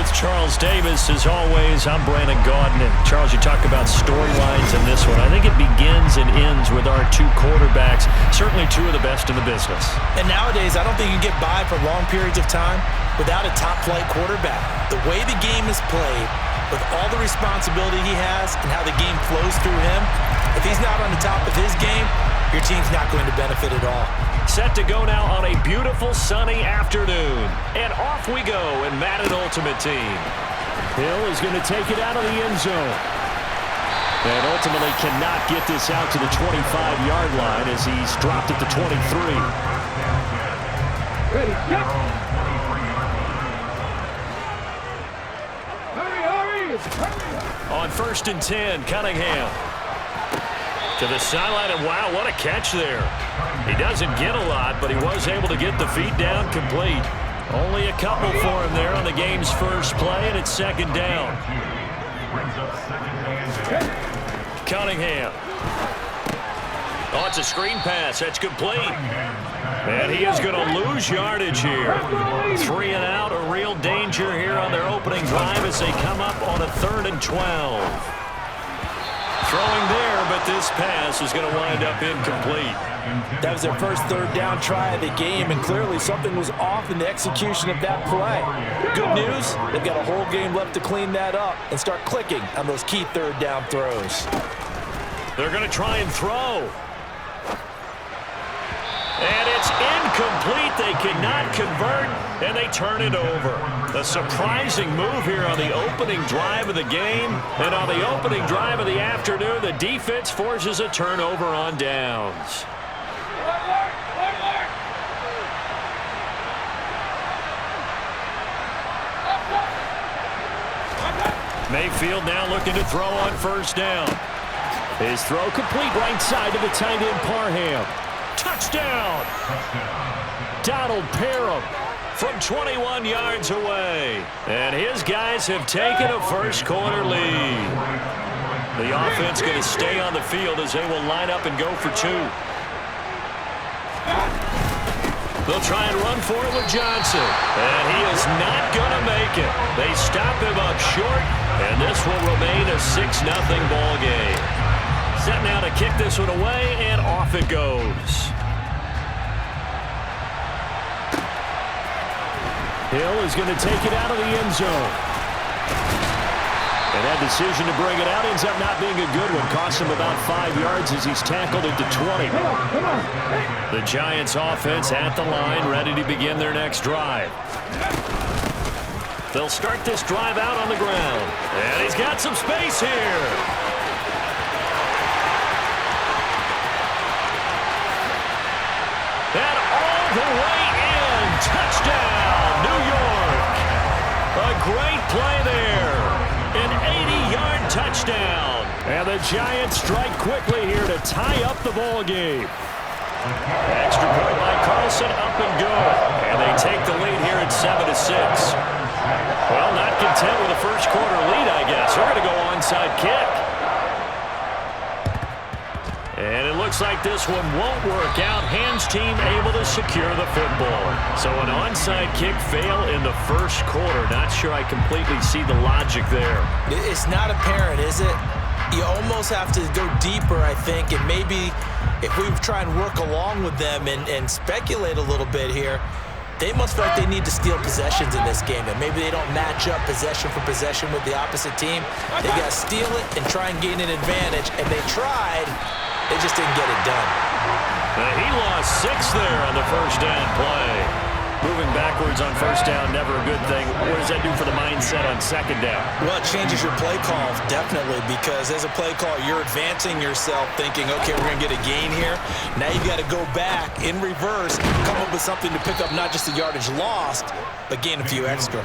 With Charles Davis, as always, I'm Brandon Gaudin. And Charles, you talk about storylines in this one. I think it begins and ends with our two quarterbacks, certainly two of the best in the business. And nowadays, I don't think you can get by for long periods of time without a top-flight quarterback. The way the game is played, with all the responsibility he has and how the game flows through him, if he's not on the top of his game, your team's not going to benefit at all. Set to go now on a beautiful sunny afternoon. And off we go in Madden Ultimate Team. Hill is going to take it out of the end zone. And ultimately cannot get this out to the 25-yard line as he's dropped at the 23. Ready, yep. Hurry. On 1st and 10, Cunningham. To the sideline, and wow, what a catch there. He doesn't get a lot, but he was able to get the feet down complete. Only a couple for him there on the game's first play, and it's 2nd down. Cunningham. Oh, it's a screen pass. That's complete. And he is going to lose yardage here. 3 and out, a real danger here on their opening drive as they come up on a 3rd and 12. Throwing there, but this pass is going to wind up incomplete. That was their first 3rd down try of the game, and clearly something was off in the execution of that play. Good news, they've got a whole game left to clean that up and start clicking on those key 3rd down throws. They're going to try and throw. And it's incomplete. They cannot convert, and they turn it over. A surprising move here on the opening drive of the game. And on the opening drive of the afternoon, the defense forces a turnover on downs. Mayfield now looking to throw on 1st down. His throw complete right side to the tight end Parham. Touchdown! Donald Parham from 21 yards away. And his guys have taken a first-quarter lead. The offense going to stay on the field as they will line up and go for 2. They'll try and run for it with Johnson. And he is not going to make it. They stop him up short, and this will remain a 6-0 ball game. Set now to kick this one away, and off it goes. Hill is going to take it out of the end zone. And that decision to bring it out ends up not being a good one. Cost him about 5 yards as he's tackled at the 20. The Giants offense at the line, ready to begin their next drive. They'll start this drive out on the ground. And he's got some space here. And all the way in. Touchdown, New York. A great play there. An 80-yard touchdown. And the Giants strike quickly here to tie up the ball game. Extra point by Carlson, up and good. And they take the lead here at 7-6. Well, not content with a first-quarter lead, I guess. They're going to go onside kick. And it looks like this one won't work out. Hands team able to secure the football. So an onside kick fail in the first quarter. Not sure I completely see the logic there. It's not apparent, is it? You almost have to go deeper, I think, and maybe if we try and work along with them and speculate a little bit here, they must feel like they need to steal possessions in this game, and maybe they don't match up possession for possession with the opposite team. They got to steal it and try and gain an advantage, and they tried. They just didn't get it done. He lost 6 there on the first down play. Moving backwards on first down, never a good thing. What does that do for the mindset on 2nd down? Well, it changes your play call, definitely, because as a play call, you're advancing yourself thinking, okay, we're going to get a gain here. Now you've got to go back in reverse, come up with something to pick up not just the yardage lost, but gain a few extra.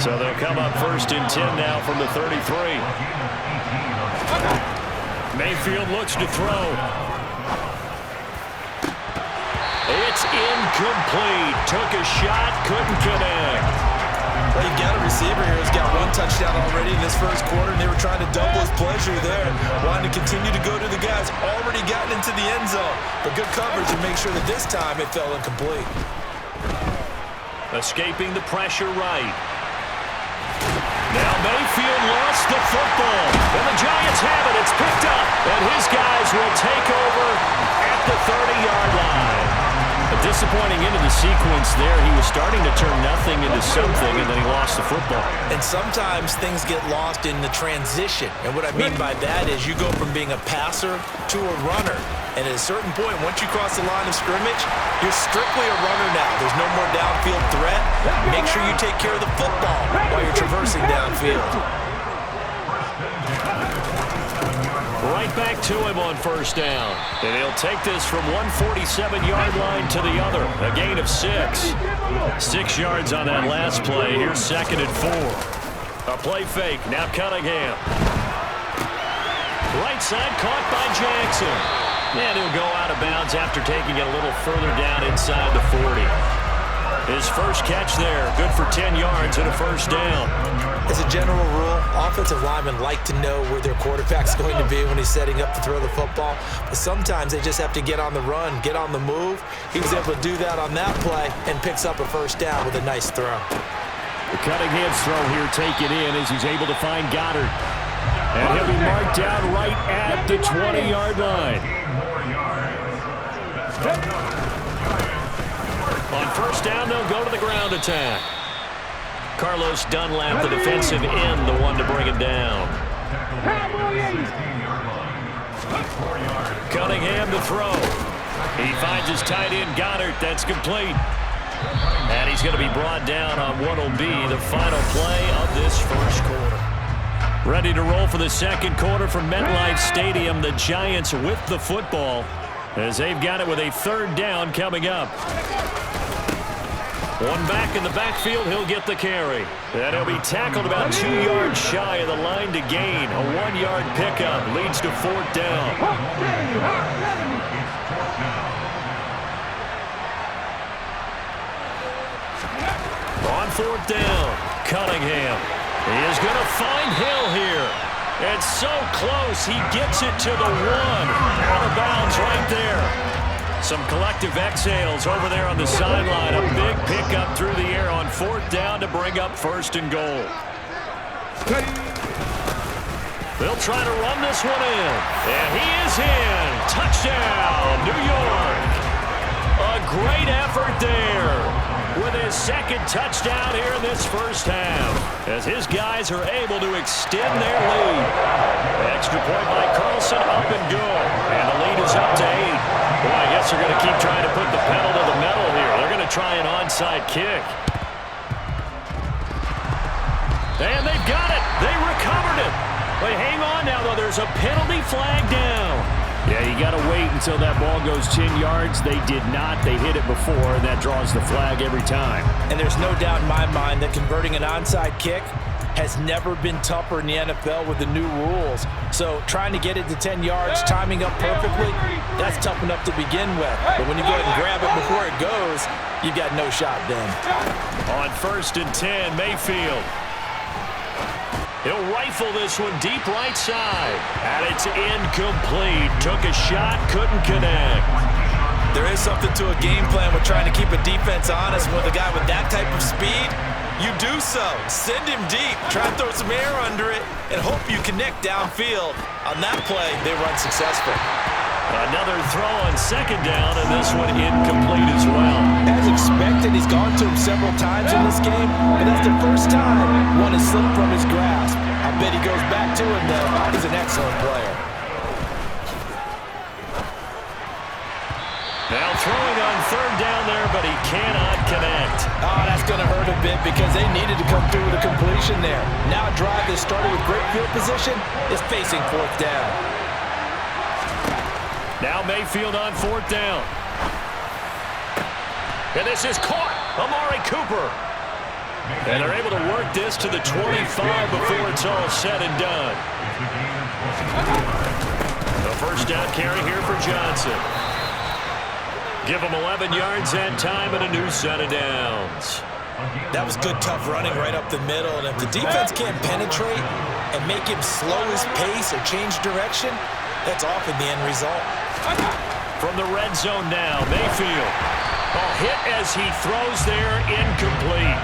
So they'll come up 1st and 10 now from the 33. Mayfield looks to throw. It's incomplete. Took a shot, couldn't connect. Well, you've got a receiver here who's got 1 touchdown already in this first quarter, and they were trying to double his pleasure there. Wanting to continue to go to the guys already gotten into the end zone. But good coverage to make sure that this time it fell incomplete. Escaping the pressure right. Now Mayfield lost the football, and the Giants have it. It's picked up, and his guys will take over at the 30-yard line. A disappointing end of the sequence there. He was starting to turn nothing into something, and then he lost the football. And sometimes things get lost in the transition. And what I mean by that is you go from being a passer to a runner. And at a certain point, once you cross the line of scrimmage, you're strictly a runner now. There's no more downfield threat. Make sure you take care of the football while you're traversing downfield. Right back to him on first down. And he'll take this from 147-yard line to the other. A gain of 6. 6 yards on that last play. Here's 2nd and 4. A play fake. Now Cunningham. Right side caught by Jackson. And he'll go out of bounds after taking it a little further down inside the 40. His first catch there, good for 10 yards and a first down. As a general rule, offensive linemen like to know where their quarterback's going to be when he's setting up to throw the football. But sometimes they just have to get on the run, get on the move. He was able to do that on that play and picks up a first down with a nice throw. The Cunningham's throw here taken in as he's able to find Goddard. And he'll be marked down right at the 20-yard line. On first down, they'll go to the ground attack. Carlos Dunlap, the defensive end, the one to bring him down. Cunningham to throw. He finds his tight end, Goddard. That's complete. And he's going to be brought down on what will be the final play of this first quarter. Ready to roll for the second quarter from MetLife Stadium. The Giants with the football as they've got it with a third down coming up. One back in the backfield, he'll get the carry. And he'll be tackled about 2 yards shy of the line to gain. A 1-yard pickup leads to fourth down. On fourth down, Cunningham. He is going to find Hill here. And so close, he gets it to the 1. Out of bounds right there. Some collective exhales over there on the sideline. A big pickup through the air on fourth down to bring up first and goal. They'll try to run this one in. And he is in. Touchdown, New York. A great effort there with his second touchdown here in this first half as his guys are able to extend their lead. Extra point by Carlson, up and good. And the lead is up to 8. Boy, I guess they're going to keep trying to put the pedal to the metal here. They're going to try an onside kick. And they've got it. They recovered it. But hang on now, though. There's a penalty flag down. Yeah, you got to wait until that ball goes 10 yards. They did not. They hit it before, and that draws the flag every time. And there's no doubt in my mind that converting an onside kick has never been tougher in the NFL with the new rules. So trying to get it to 10 yards, timing up perfectly, that's tough enough to begin with. But when you go ahead and grab it before it goes, you've got no shot then. On first and 10, Mayfield. He'll rifle this one deep right side. And it's incomplete. Took a shot, couldn't connect. There is something to a game plan with trying to keep a defense honest. With a guy with that type of speed, you do so. Send him deep. Try to throw some air under it and hope you connect downfield. On that play, they run successful. Another throw on second down, and this one incomplete as well. As expected, he's gone to him several times in this game, but that's the first time one has slipped from his grasp. I bet he goes back to him, though. He's an excellent player. Now throwing on third down there, but he cannot connect. Oh, that's going to hurt a bit because they needed to come through with a completion there. Now a drive that started with great field position is facing fourth down. Now Mayfield on fourth down. And this is caught. Amari Cooper. And they're able to work this to the 25 before it's all said and done. The first down carry here for Johnson. Give him 11 yards that time and a new set of downs. That was good, tough running right up the middle. And if the defense can't penetrate and make him slow his pace or change direction, that's often the end result. From the red zone now, Mayfield. A hit as he throws there, incomplete.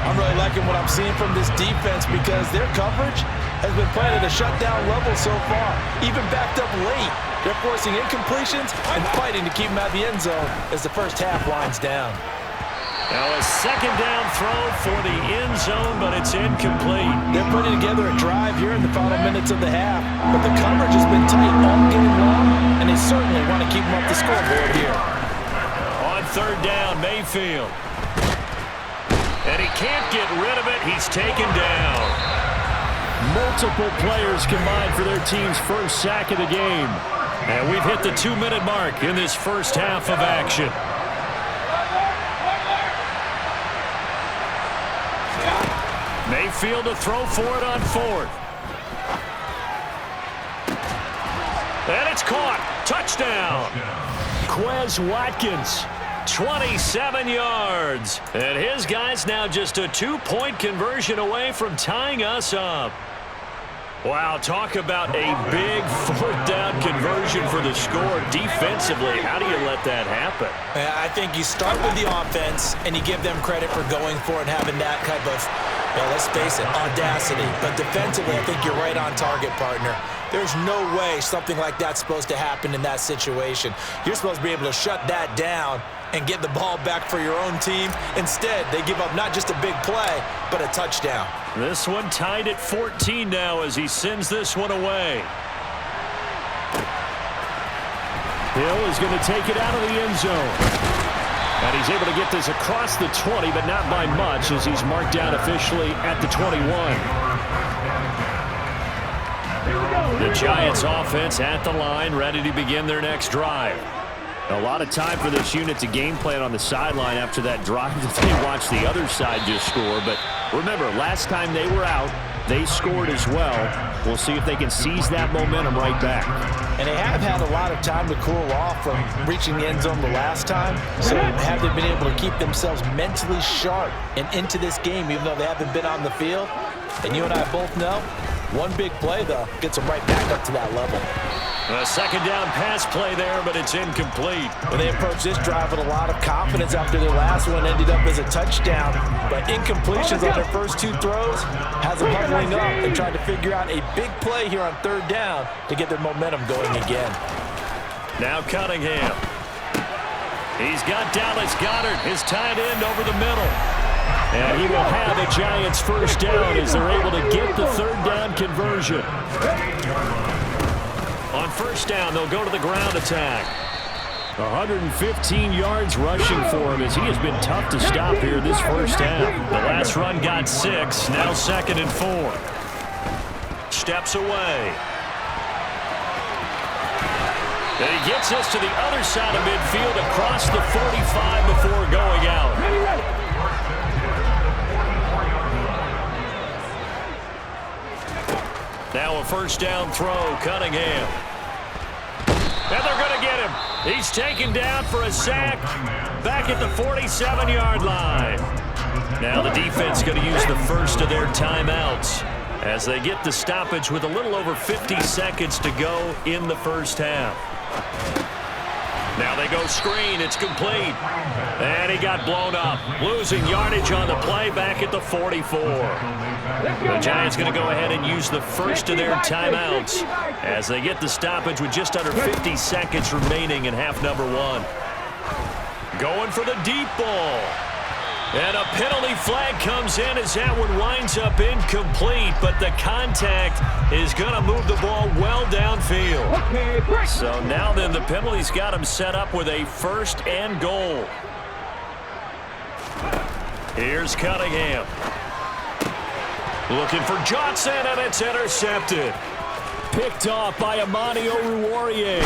I'm really liking what I'm seeing from this defense because their coverage has been playing at a shutdown level so far. Even backed up late, they're forcing incompletions and fighting to keep them out of the end zone as the first half winds down. Now a second down throw for the end zone, but it's incomplete. They're putting together a drive here in the final minutes of the half, but the coverage has been tight all game long, and they certainly want to keep them up the scoreboard here. On third down, Mayfield. And he can't get rid of it. He's taken down. Multiple players combined for their team's first sack of the game. And we've hit the 2-minute mark in this first half of action. Mayfield to throw for it on fourth. And it's caught. Touchdown. Quez Watkins. 27 yards. And his guy's now just a 2-point conversion away from tying us up. Wow, talk about a big fourth down conversion for the score defensively. How do you let that happen? I think you start with the offense and you give them credit for going for it and having that type of, let's face it, audacity. But defensively, I think you're right on target, partner. There's no way something like that's supposed to happen in that situation. You're supposed to be able to shut that down and get the ball back for your own team. Instead, they give up not just a big play, but a touchdown. This one tied at 14 now as he sends this one away. Hill is going to take it out of the end zone. And he's able to get this across the 20, but not by much as he's marked down officially at the 21. The Giants offense at the line, ready to begin their next drive. A lot of time for this unit to game plan on the sideline after that drive that they watched the other side just score. But remember, last time they were out, they scored as well. We'll see if they can seize that momentum right back. And they have had a lot of time to cool off from reaching the end zone the last time. So have they been able to keep themselves mentally sharp and into this game even though they haven't been on the field? And you and I both know, one big play, though, gets them right back up to that level. A second down pass play there, but it's incomplete. When they approach this drive with a lot of confidence after their last one ended up as a touchdown, but incompletions on their first two throws has them huddling up and trying to figure out a big play here on third down to get their momentum going again. Now Cunningham. He's got Dallas Goedert, his tight end, over the middle. And he will have a Giants first down as they're able to get the third down conversion. On first down, they'll go to the ground attack. 115 yards rushing for him as he has been tough to stop here this first half. The last run got 6, now 2nd and 4. Steps away. And he gets us to the other side of midfield across the 45 before going out. Now a first down throw, Cunningham. And they're going to get him. He's taken down for a sack back at the 47-yard line. Now the defense going to use the first of their timeouts as they get the stoppage with a little over 50 seconds to go in the first half. Now they go screen. It's complete. And he got blown up. Losing yardage on the play back at the 44. The Giants going to go ahead and use the first of their timeouts as they get the stoppage with just under 50 seconds remaining in half number 1. Going for the deep ball. And a penalty flag comes in as that one winds up incomplete, but the contact is going to move the ball well downfield. So now then the penalty's got him set up with a first and goal. Here's Cunningham. Looking for Johnson, and it's intercepted. Picked off by Amani Oruwariye.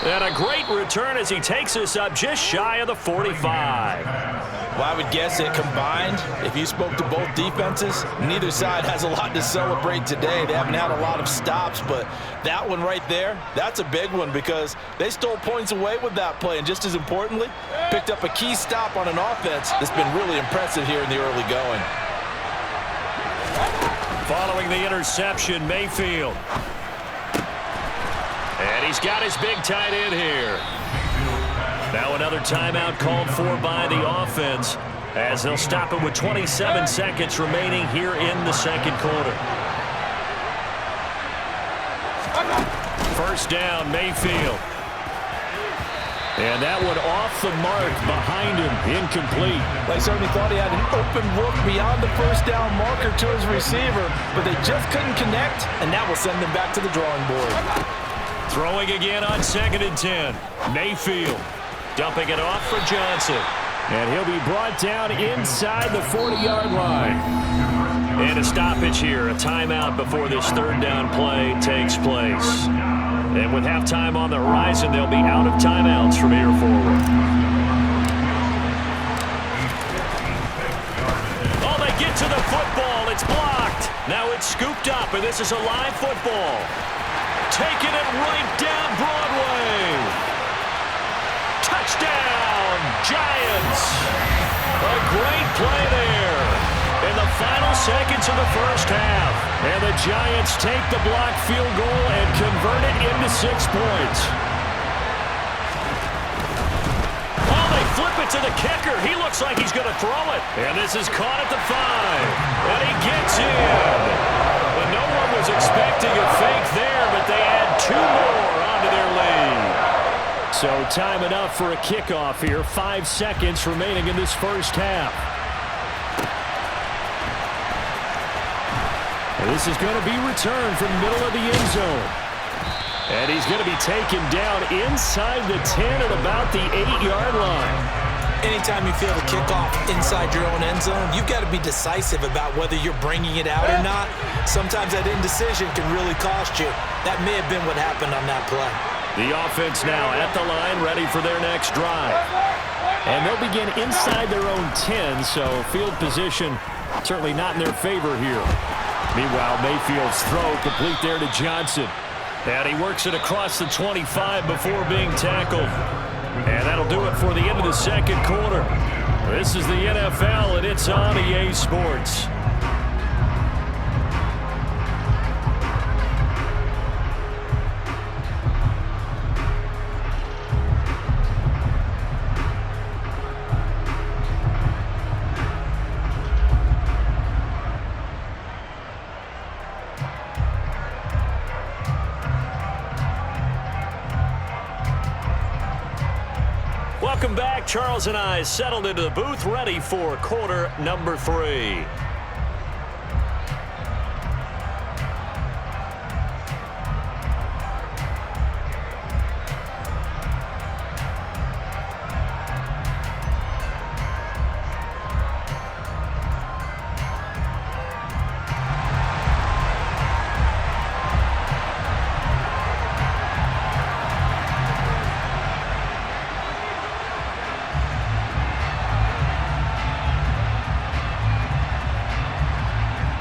And a great return as he takes us up just shy of the 45. Well, I would guess that combined, if you spoke to both defenses, neither side has a lot to celebrate today. They haven't had a lot of stops, but that one right there, that's a big one because they stole points away with that play. And just as importantly, picked up a key stop on an offense that's been really impressive here in the early going. Following the interception, Mayfield. And he's got his big tight end here. Now another timeout called for by the offense as they'll stop it with 27 seconds remaining here in the second quarter. First down, Mayfield. And that one off the mark behind him, incomplete. They certainly thought he had an open look beyond the first down marker to his receiver, but they just couldn't connect, and that will send them back to the drawing board. Throwing again on 2nd and 10. Mayfield dumping it off for Johnson. And he'll be brought down inside the 40-yard line. And a stoppage here, a timeout before this third down play takes place. And with halftime on the horizon, they'll be out of timeouts from here forward. Oh, they get to the football. It's blocked. Now it's scooped up, and this is a live football. Taking it right down Broadway. Touchdown, Giants. A great play there in the final seconds of the first half. And the Giants take the blocked field goal and convert it into 6 points. Oh, they flip it to the kicker. He looks like he's going to throw it. And this is caught at the 5. And he gets in. But no one was expecting a fake there, but they add 2 more onto their lead. So time enough for a kickoff here. 5 seconds remaining in this first half. This is going to be returned from the middle of the end zone. And he's going to be taken down inside the 10 at about the 8-yard line. Anytime you feel the kickoff inside your own end zone, you've got to be decisive about whether you're bringing it out or not. Sometimes that indecision can really cost you. That may have been what happened on that play. The offense now at the line, ready for their next drive. And they'll begin inside their own 10, so field position certainly not in their favor here. Meanwhile, Mayfield's throw complete there to Johnson. And he works it across the 25 before being tackled. And that'll do it for the end of the second quarter. This is the NFL, and it's on EA Sports. Welcome back. Charles and I settled into the booth, ready for quarter number 3.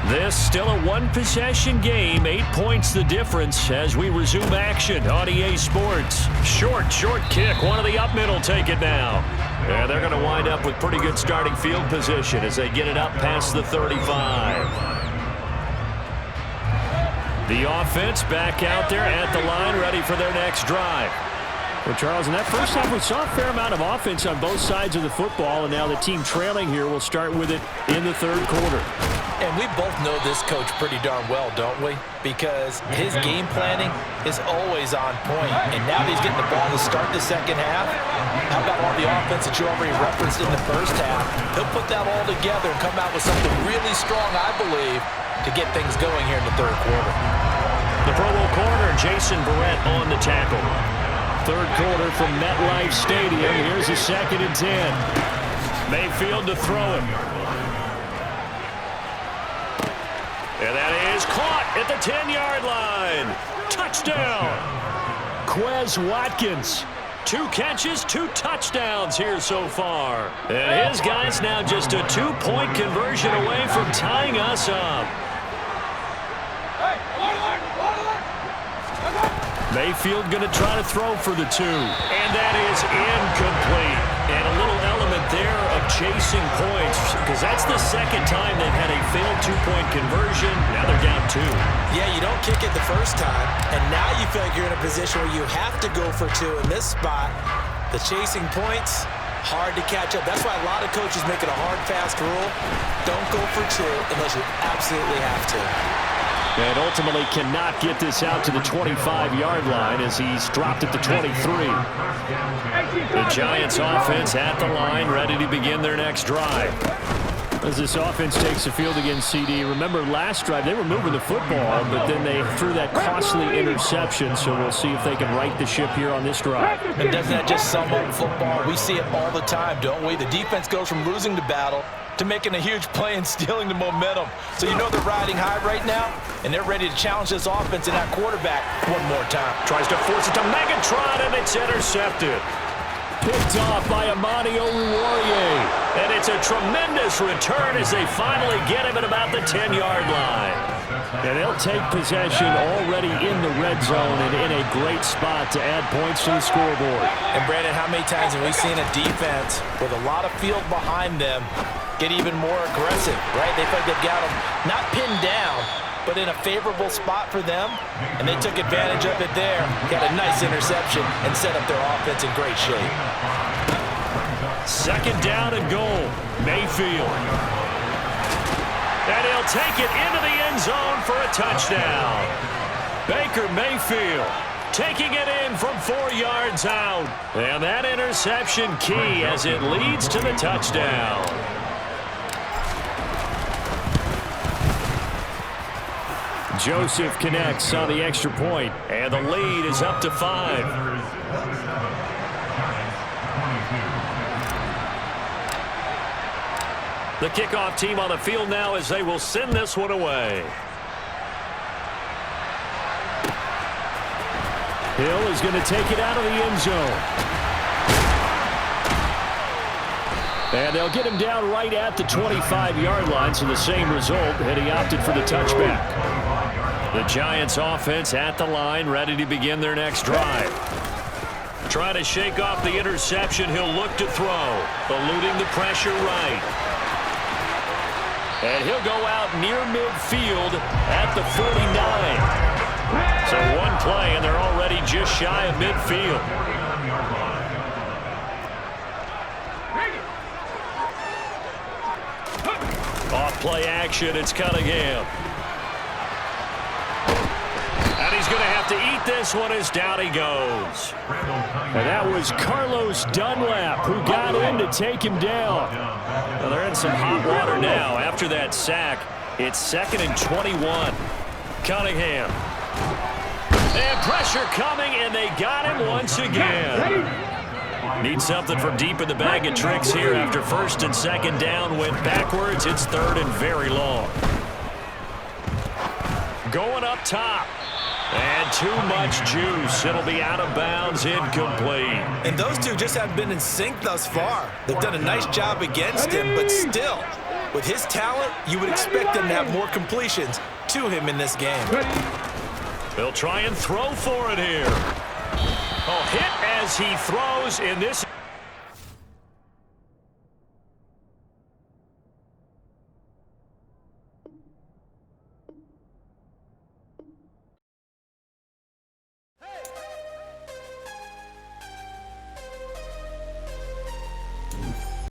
This still a one-possession game. 8 points the difference as we resume action on EA Sports. Short kick. One of the up middle take it now. And they're going to wind up with pretty good starting field position as they get it up past the 35. The offense back out there at the line, ready for their next drive. Well, Charles, in that first half, we saw a fair amount of offense on both sides of the football, and now the team trailing here will start with it in the third quarter. And we both know this coach pretty darn well, don't we? Because his game planning is always on point. And now that he's getting the ball to start the second half, how about all the offense that you already referenced in the first half? He'll put that all together and come out with something really strong, I believe, to get things going here in the third quarter. The Pro Bowl corner, Jason Barrett on the tackle. Third quarter from MetLife Stadium. Here's a 2nd and 10. Mayfield to throw it. And that is caught at the 10-yard line. Touchdown. Quez Watkins. 2 catches, 2 touchdowns here so far. And his guys now just a 2-point conversion away from tying us up. Mayfield going to try to throw for the 2. And that is incomplete. And a little element there of chasing points, because that's the second time they've had a failed 2-point conversion. Now they're down 2. Yeah, you don't kick it the first time, and now you feel like you're in a position where you have to go for 2 in this spot. The chasing points, hard to catch up. That's why a lot of coaches make it a hard, fast rule. Don't go for two unless you absolutely have to. And ultimately cannot get this out to the 25-yard line as he's dropped at the 23. The Giants offense at the line, ready to begin their next drive. As this offense takes the field against CD, remember last drive they were moving the football, but then they threw that costly interception, so we'll see if they can right the ship here on this drive. And doesn't that just sum up football? We see it all the time, don't we? The defense goes from losing the battle to making a huge play and stealing the momentum. So you know they're riding high right now, and they're ready to challenge this offense and that quarterback one more time. Tries to force it to Megatron, and it's intercepted. Picked off by Amani Oruwariye. And it's a tremendous return as they finally get him at about the 10-yard line. And they'll take possession already in the red zone and in a great spot to add points to the scoreboard. And Brandon, how many times have we seen a defense with a lot of field behind them get even more aggressive, right? They feel like they've got them not pinned down, but in a favorable spot for them, and they took advantage of it there, got a nice interception, and set up their offense in great shape. Second down and goal. Mayfield. And he'll take it into the end zone for a touchdown. Baker Mayfield taking it in from 4 yards out. And that interception key as it leads to the touchdown. Joseph connects on the extra point, and the lead is up to 5. The kickoff team on the field now as they will send this one away. Hill is going to take it out of the end zone. And they'll get him down right at the 25-yard line, so the same result, and he opted for the touchback. The Giants offense at the line, ready to begin their next drive. Trying to shake off the interception, he'll look to throw, eluding the pressure right. And he'll go out near midfield at the 49. So one play, and they're already just shy of midfield. Off play action, it's Cunningham. And he's going to have to eat this one as down he goes. And that was Carlos Dunlap who got in to take him down. Well, they're in some hot water now. After that sack, it's 2nd and 21. Cunningham. And pressure coming, and they got him once again. Need something from deep in the bag of tricks here after 1st and 2nd down. Went backwards. It's 3rd and very long. Going up top. And too much juice. It'll be out of bounds, incomplete. And those two just haven't been in sync thus far. They've done a nice job against him, but still, with his talent, you would expect them to have more completions to him in this game. They'll try and throw for it here. Oh, hit as he throws in this.